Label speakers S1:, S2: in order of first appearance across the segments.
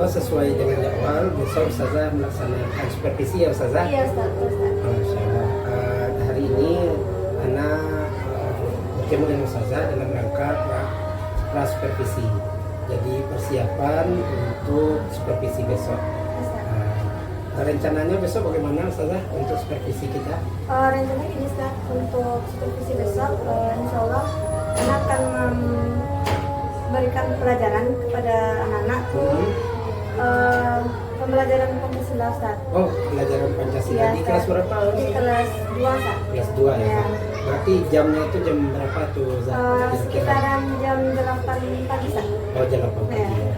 S1: Allah sesuai dengan jadwal besok Ustazah melaksanakan supervisi ya Ustazah?
S2: Iya Ustaz.
S1: Masya Allah. Hari ini anak bertemu dengan Ustazah dalam rangka supervisi. Jadi persiapan untuk supervisi besok. Rencananya besok bagaimana Ustazah untuk supervisi kita?
S2: Rencananya ini Ustaz, untuk supervisi besok insya Allah anak akan memberikan pelajaran kepada anak-anak pembelajaran Pancasila Ustaz.
S1: Oh, pelajaran Pancasila
S2: Ya,
S1: di kelas berapa?
S2: Di kelas 2 Ustaz.
S1: Kelas 2 ya.
S2: Ya.
S1: Berarti jamnya itu jam berapa tuh Ustazah? Kira-kira?
S2: Sekitaran jam 8 pagi Ustaz.
S1: Oh, jam 8 pagi
S2: Ya.
S1: ya.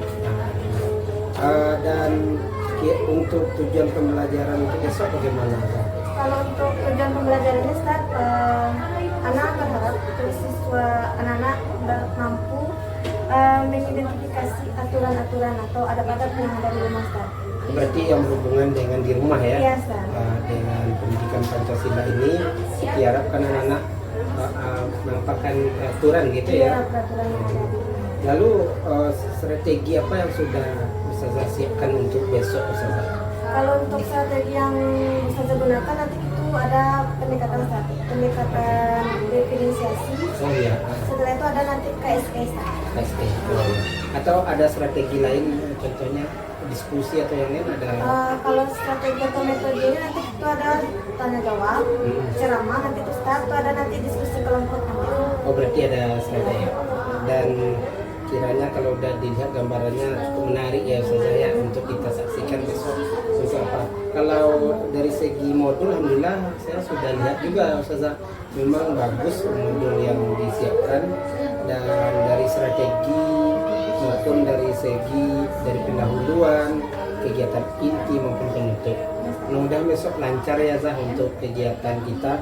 S1: Dan untuk tujuan pembelajaran itu besok bagaimana?
S2: Kalau untuk tujuan pembelajarannya Ustaz, anak berharap siswa anak-anak mampu mengidentifikasi aturan-aturan atau adab-adab yang ada di rumah Ustaz.
S1: Berarti yang berhubungan dengan di rumah ya?
S2: Iya Ustaz.
S1: Dengan pendidikan Pancasila ini diharapkan anak-anak melakukan peraturan gitu
S2: Iya,
S1: ya?
S2: peraturan yang ada di rumah.
S1: Lalu strategi apa yang sudah Ustazah siapkan untuk besok Ustazah?
S2: Kalau untuk strategi yang Ustazah gunakan nanti itu ada pendekatan Ustaz, pendekatan diferensiasi.
S1: Oh iya,
S2: Setelah itu ada nanti KSE Ustaz.
S1: ST. Oh, iya. Atau ada strategi lain contohnya diskusi atau yang lain ada?
S2: Kalau strategi atau metodenya nanti itu ada tanya jawab, ceramah, nanti itu Ustaz, itu ada nanti diskusi kelompok nanti.
S1: Oh berarti ada strategi. Dan kiranya kalau udah dilihat gambarannya cukup menarik ya Ustazah ya untuk kita saksikan besok untuk apa. Kalau dari segi modul alhamdulillah saya sudah lihat juga Ustazah, memang bagus modul yang disiapkan, dan dari strategi maupun dari segi dari pendahuluan kegiatan inti maupun penutup. Mudah-mudahan besok lancar ya Zah untuk kegiatan kita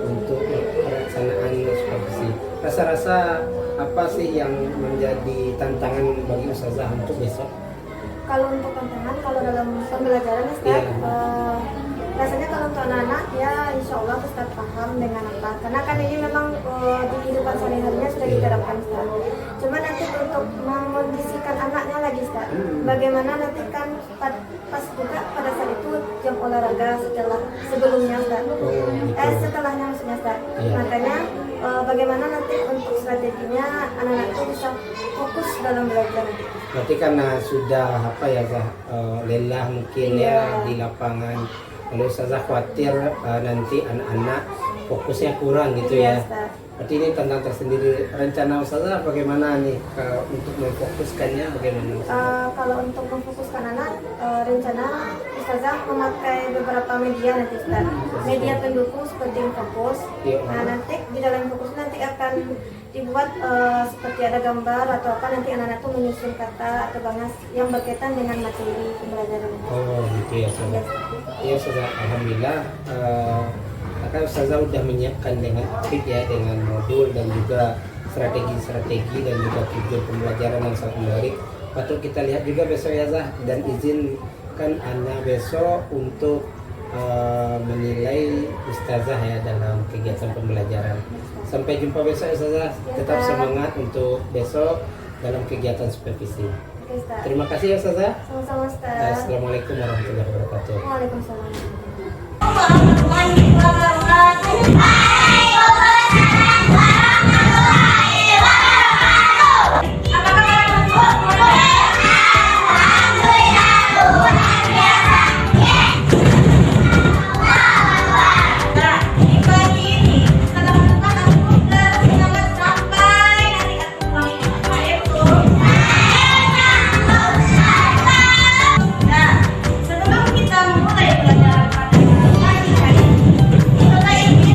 S1: untuk pelaksanaan supervisi. Rasa-rasa apa sih yang menjadi tantangan bagi Ustazah untuk besok?
S2: Kalau untuk tantangan, kalau dalam pembelajaran Ustaz, rasanya kalau untuk anak-anak ya insya Allah Ustaz paham dengan apa, karena kan ini memang di kehidupan sehari-harinya sudah diterapkan Ustaz. Cuma nanti untuk mengondisikan anaknya lagi Ustaz, bagaimana nanti kan pas juga pada saat itu jam olahraga sebelumnya Ustaz, setelahnya maksudnya Ustaz. Makanya bagaimana nanti untuk strateginya anak-anak itu bisa fokus dalam belajar nanti.
S1: Berarti karena sudah apa ya Zah, lelah mungkin ya di lapangan. Kalau Ustazah khawatir nanti anak-anak fokusnya kurang gitu ya. Berarti ini tantangan tersendiri. Rencana Ustazah bagaimana nih untuk memfokuskannya bagaimana?
S2: Kalau untuk memfokuskan anak, rencana Ustazah memakai beberapa media nanti Ustaz. Media pendukung seperti Infokus. Nah nanti di dalam Infokus nanti akan dibuat seperti ada gambar atau apa, nanti anak-anak tuh menyusun kata atau bahas yang berkaitan dengan materi pembelajaran.
S1: Oh gitu ya Ustazah. Ya Ustazah, alhamdulillah kan Ustazah udah menyiapkan dengan apik ya, dengan modul dan juga strategi-strategi dan juga tujuan pembelajaran yang sangat menarik. Patut kita lihat juga besok ya Zah, dan izinkan Anda besok untuk menilai Ustazah ya dalam kegiatan pembelajaran. Sampai jumpa besok Ustazah, tetap semangat untuk besok dalam kegiatan supervisi. Terima kasih ya Ustazah.
S2: Sama-sama Ustaz.
S1: Assalamualaikum warahmatullahi wabarakatuh.
S2: Waalaikumsalam.
S3: Sebelum kita mulai belajar pada hari ini,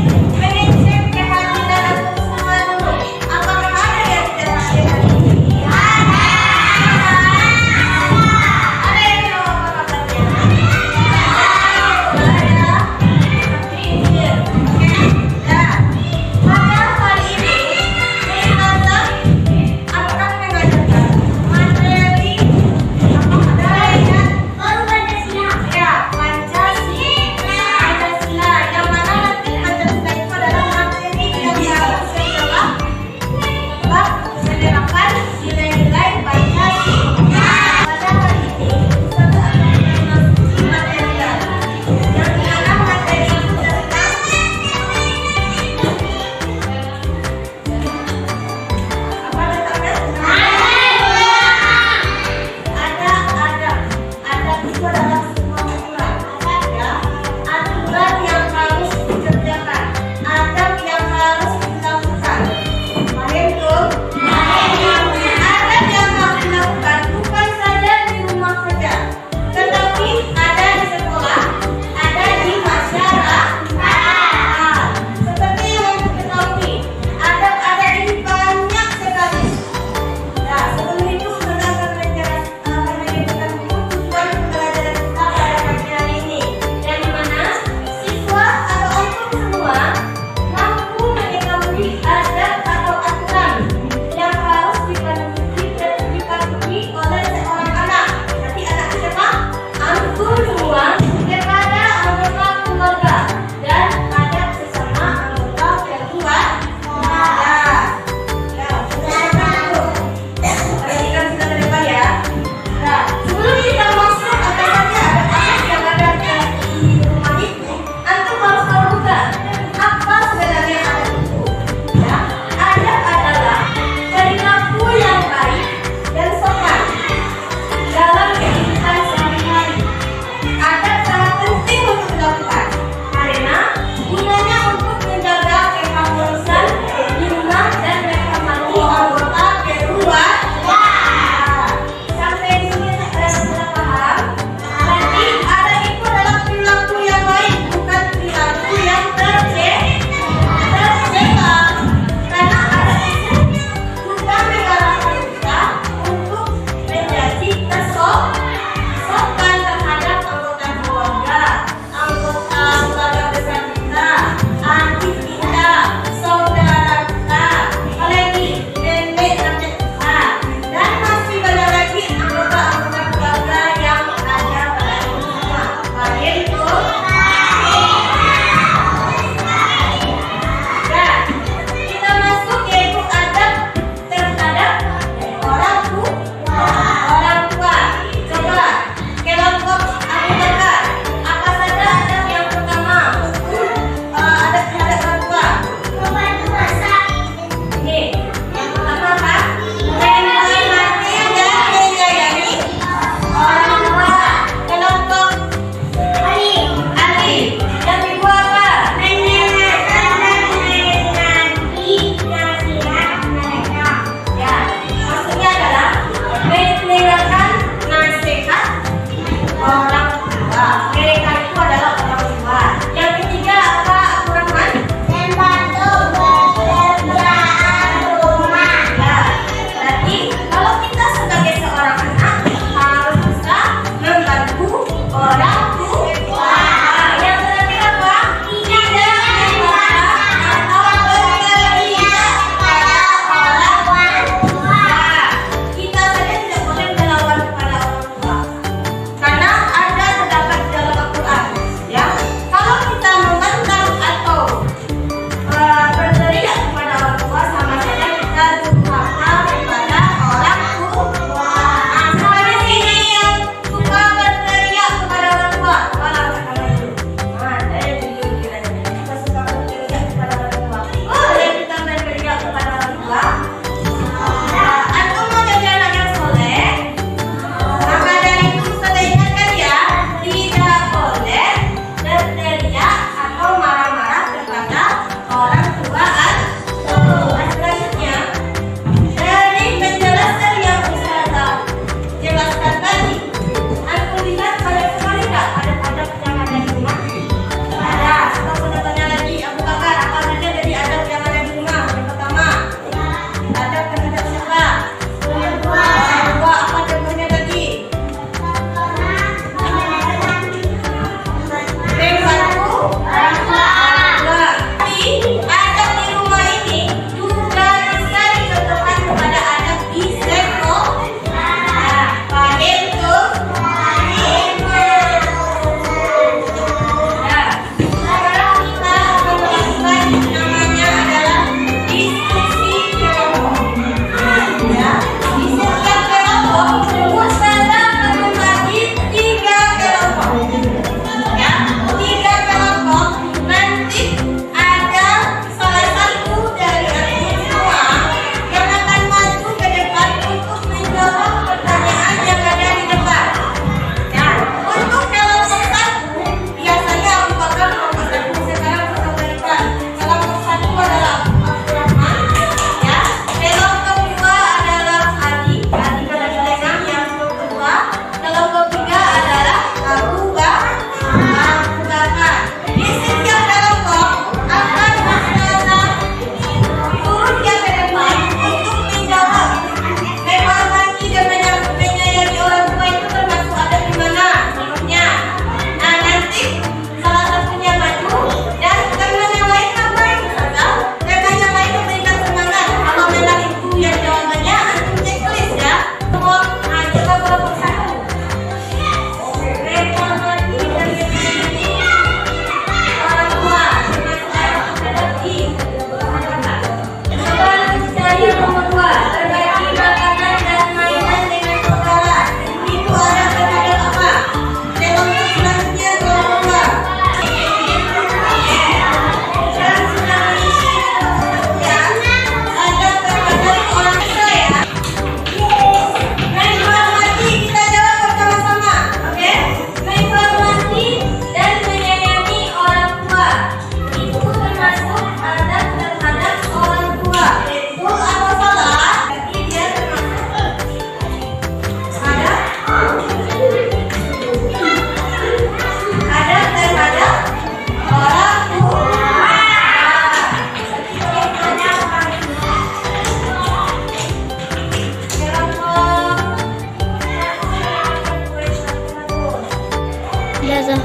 S3: Ustazah.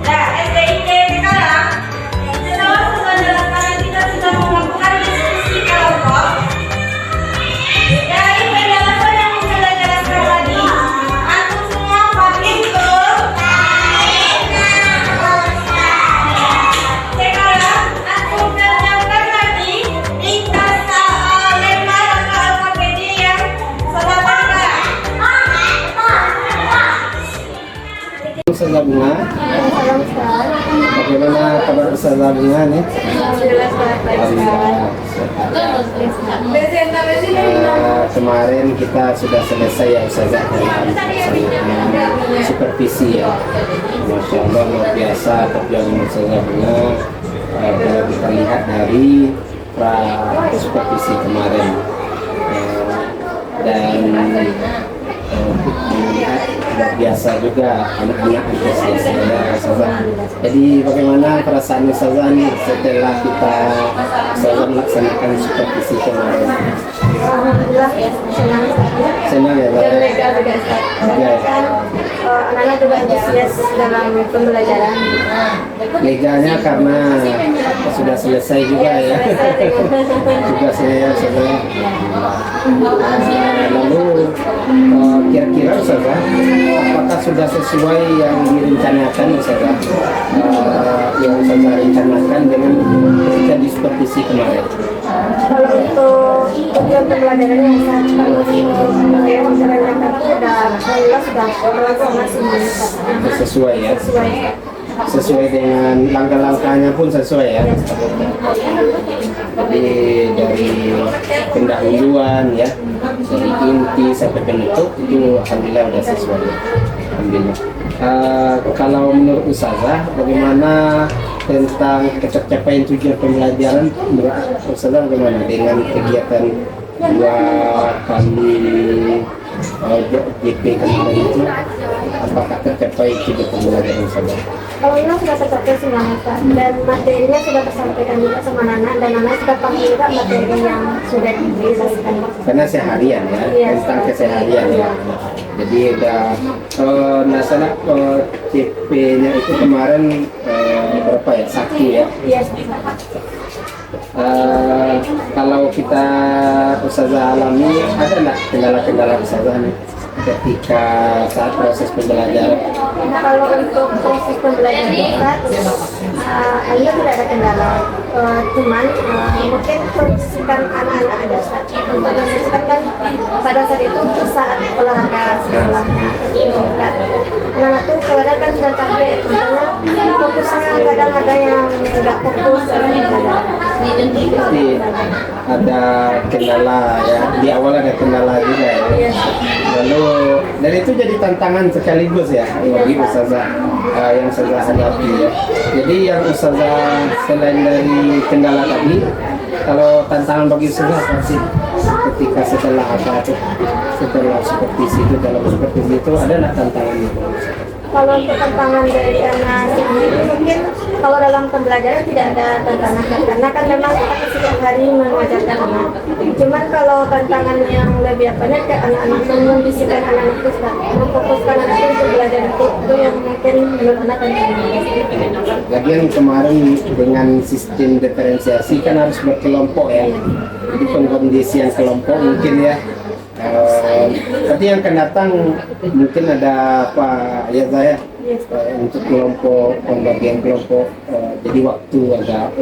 S4: Nah, SDIT sekarang setelah sebenarnya kita sudah melakukan diskusi kelompok dari penjelasan yang sudah jelaskan tadi, antum semua paham betul? Sekarang antum kerjakan lagi ringkas lembar atau alfabeti yang sudah terlihat.
S1: Ustazah Bunga,
S2: Salam Ustaz.
S1: bagaimana kabar Ustazah Bunga nih?
S2: Alhamdulillah sehat baik Ustaz.
S1: Kemarin kita sudah selesai ya Ustazah dengan supervisi ya. Masya Allah luar biasa perjuangan Ustazah Bunga. Kalau kita lihat dari supervisi kemarin dan melihat luar biasa juga anak-anak antusias ya Ustazah. Jadi bagaimana perasaan Ustazah nih setelah kita Ustazah melaksanakan supervisi kemarin?
S2: Alhamdulillah senang Ustaz.
S1: Senang ya Pak?
S2: Dan lega juga Ustaz. Karena kan anak-anak juga antusias dalam pembelajaran.
S1: Leganya karena sudah selesai juga ya. Juga saya Ustazah. Lalu kira-kira Ustazah, apakah sudah sesuai yang direncanakan Ustazah? Yang Ustazah rencanakan dengan ketika di supervisi kemarin?
S2: Kalau untuk tujuan pembelajarannya Ustaz, kalau yang direncanakan itu sudah terlaksana semuanya Ustaz.
S1: Sesuai ya?
S2: Sesuai.
S1: Sesuai dengan langkah-langkahnya pun sesuai ya. Jadi dari pendahuluan ya, dari inti sampai penutup itu alhamdulillah udah sesuai. Alhamdulillah. Kalau menurut Ustazah, bagaimana tentang tercapaian tujuan pembelajaran menurut Ustazah bagaimana dengan kegiatan 2 kali JP kemarin itu, apakah tercapai tujuan pembelajaran Ustazah?
S2: Kalau ini sudah tercapai semuanya Ustaz, dan materinya sudah tersampaikan juga sama anak dan anak sudah paham juga materi yang sudah dijelaskan.
S1: Karena seharian ya,
S2: Iya.
S1: tentang keseharian ya. Jadi ada nasalah CP-nya itu kemarin berapa ya? 1 ya.
S2: Iya.
S1: Kalau kita Ustazah alami, ada nggak kendala-kendala Ustazah nih ketika saat proses pembelajaran?
S2: Kalau untuk proses pembelajaran Ustaz, ini tidak ada kendala. Cuman mungkin kondisikan anak-anak ada Ustaz. Kondisikan kan pada saat itu saat olahraga sekolahnya. Anak-anak tuh kadang kan sudah capek, makanya fokusnya kadang ada yang nggak fokus.
S1: Pasti ada kendala ya, di awal ada kendala juga ya. Lalu dan itu jadi tantangan sekaligus ya bagi Ustazah yang Ustazah hadapi ya. Jadi yang Ustazah selain dari kendala tadi, kalau tantangan bagi Ustazah pasti ketika setelah setelah supervisi itu, dalam supervisi itu ada nggak tantangan itu?
S2: Kalau untuk tantangan dari anak sendiri mungkin kalau dalam pembelajaran tidak ada tantangan karena kan memang kita setiap hari mengajarkan anak. Cuman kalau tantangan yang lebih banyak ke anak-anak mengondisikan anak-anak itu memfokuskan anak untuk belajar itu yang mungkin menurut anak tantangan.
S1: Lagian kemarin dengan sistem diferensiasi kan harus berkelompok ya. Jadi pengkondisian kelompok mungkin ya. Tapi yang akan datang mungkin ada apa ya saya untuk kelompok pembagian kelompok, jadi waktu agak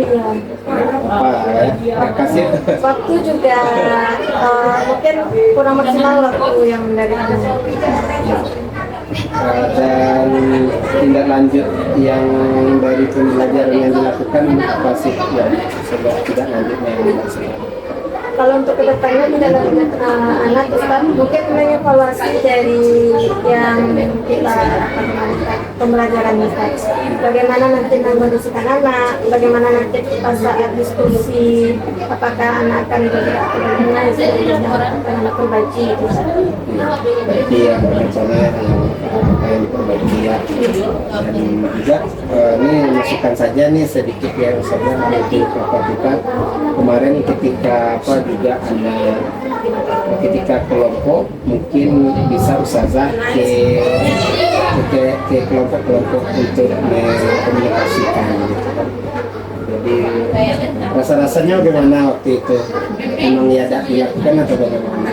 S1: apa ya kasih
S2: Waktu juga mungkin kurang maksimal waktu yang dari
S1: dan tindak lanjut yang dari pembelajaran yang dilakukan apa sih yang sebab tidak lanjutnya yang maksimal.
S2: Kalau untuk kedepannya tidak lanjut anak Ustaz, mungkin mengevaluasi dari yang kita pembelajaran Ustaz. Bagaimana nanti mengkondisikan anak, bagaimana nanti kita saat diskusi, apakah anak akan bergerak ke mana, akan anak berbagi itu.
S1: Berarti yang rencana yang diperbaiki ya. Dan juga ini masukkan saja nih sedikit ya Ustazah untuk kita kemarin ketika apa juga ada ketika kelompok mungkin bisa Ustazah ke ke kelompok-kelompok untuk mengkomunikasikan gitu kan. Jadi rasa-rasanya bagaimana waktu itu? Memang ya tidak dilakukan atau bagaimana?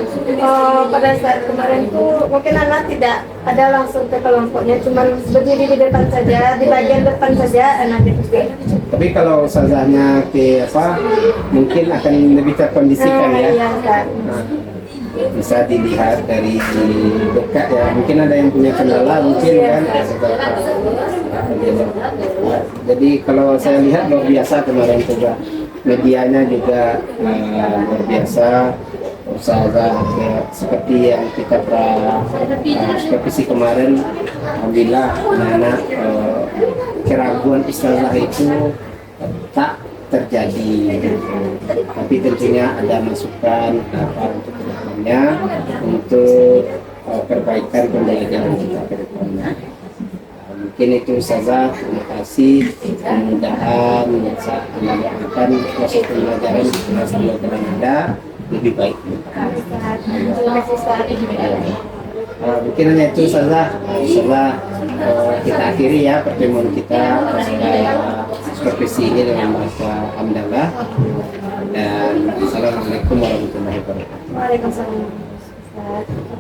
S2: Pada saat kemarin tuh mungkin anak tidak ada langsung ke kelompoknya, cuma berdiri di depan saja, di bagian depan saja anak itu.
S1: Tapi kalau ustazahnya ke apa, mungkin akan lebih terkondisikan ya.
S2: Iya, Kak.
S1: Nah, bisa dilihat dari dekat ya. Mungkin ada yang punya kendala mungkin kan. Jadi kalau saya lihat luar biasa kemarin juga, medianya juga luar biasa. Usaha seperti yang kita pernah supervisi kemarin, alhamdulillah anak-anak keraguan ustazah itu tak terjadi, tapi tentunya ada masukan apa untuk kedepannya, untuk perbaikan pembelajaran kita ke depannya. Mungkin itu saja, terima kasih, mudah-mudahan saat akan proses pembelajaran ada lebih baik.
S2: Terima kasih, Ustaz.
S1: Mungkin hanya itu saja, kita akhiri ya pertemuan kita supervisi ini dengan bahasa hamdalah, dan assalamualaikum warahmatullahi wabarakatuh.
S2: Waalaikumsalam. Ustaz.